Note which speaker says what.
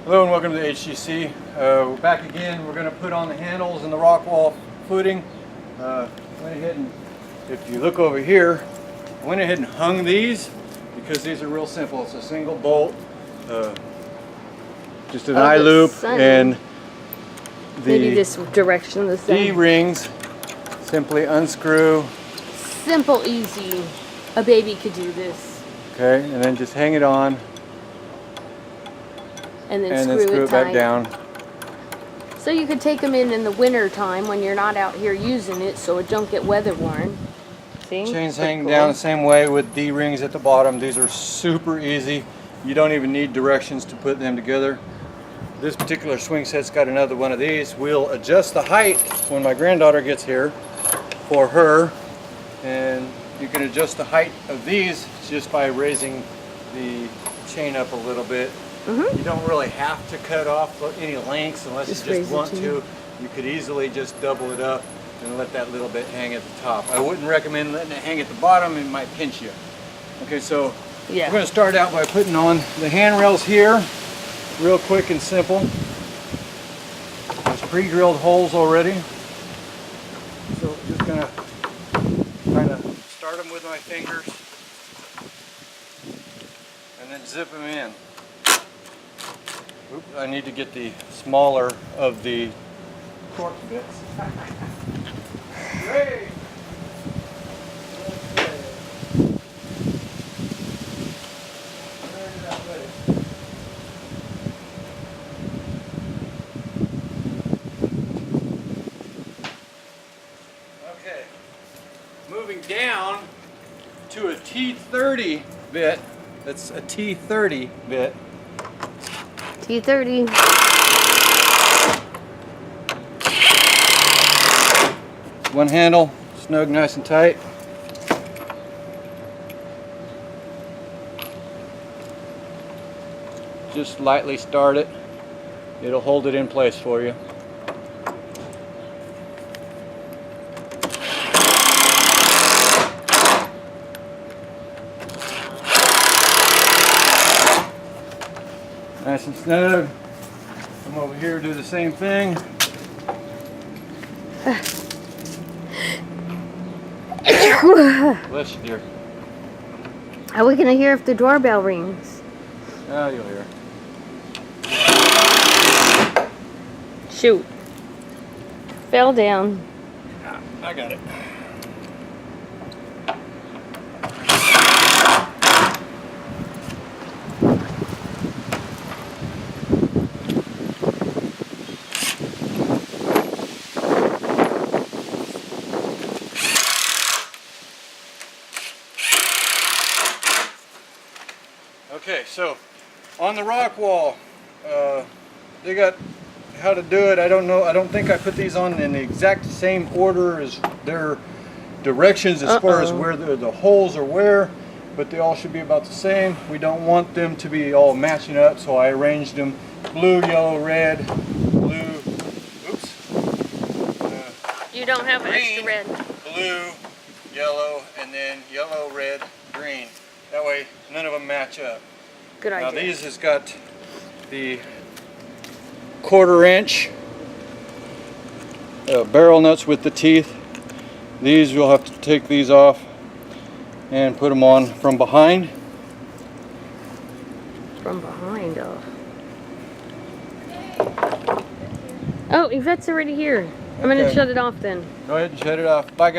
Speaker 1: Hello and welcome to the HGC. We're back again. We're going to put on the handles and the rock wall footing. Went ahead and, if you look over here, I went ahead and hung these because these are real simple. It's a single bolt, just an eye loop, and
Speaker 2: maybe this direction, the sun.
Speaker 1: D-rings. Simply unscrew.
Speaker 2: Simple, easy. A baby could do this.
Speaker 1: Okay, and then just hang it on.
Speaker 2: And then screw it
Speaker 1: back down.
Speaker 2: So you could take them in the winter time when you're not out here using it, so it don't get weather worn. See?
Speaker 1: Chains hang down the same way with D-rings at the bottom. These are super easy. You don't even need directions to put them together. This particular swing set's got another one of these. We'll adjust the height when my granddaughter gets here for her, and you can adjust the height of these just by raising the chain up a little bit. You don't really have to cut off any lengths unless you just want to. You could easily just double it up and let that little bit hang at the top. I wouldn't recommend letting it hang at the bottom. It might pinch you. Okay, so we're going to start out by putting on the handrails here, real quick and simple. There's pre-drilled holes already. So I'm just going to kind of start them with my fingers and then zip them in. Oops, I need to get the smaller of the torque bits. Great. Okay, moving down to a T30 bit. That's a T30 bit.
Speaker 2: T30.
Speaker 1: One handle, snug, nice and tight. Just lightly start it. It'll hold it in place for you. Nice and snug. Come over here, do the same thing. Bless you, dear.
Speaker 2: Are we gonna hear if the doorbell rings?
Speaker 1: Oh, you'll hear.
Speaker 2: Shoot. Fell down.
Speaker 1: I got it. Okay, so on the rock wall, they got how to do it. I don't know. I don't think I put these on in the exact same order as their directions as far as where the holes are where, but they all should be about the same. We don't want them to be all matching up, so I arranged them blue, yellow, red, blue. Oops.
Speaker 2: You don't have
Speaker 1: green,
Speaker 2: extra red.
Speaker 1: Blue, yellow, and then yellow, red, green. That way, none of them match up.
Speaker 2: Good idea.
Speaker 1: Now these has got the 1/4 inch barrel nuts with the teeth. These we'll have to take these off and put them on from behind.
Speaker 2: From behind, oh, Yvette's already here. I'm gonna shut it off then.
Speaker 1: Go ahead and shut it off. Bye, guys.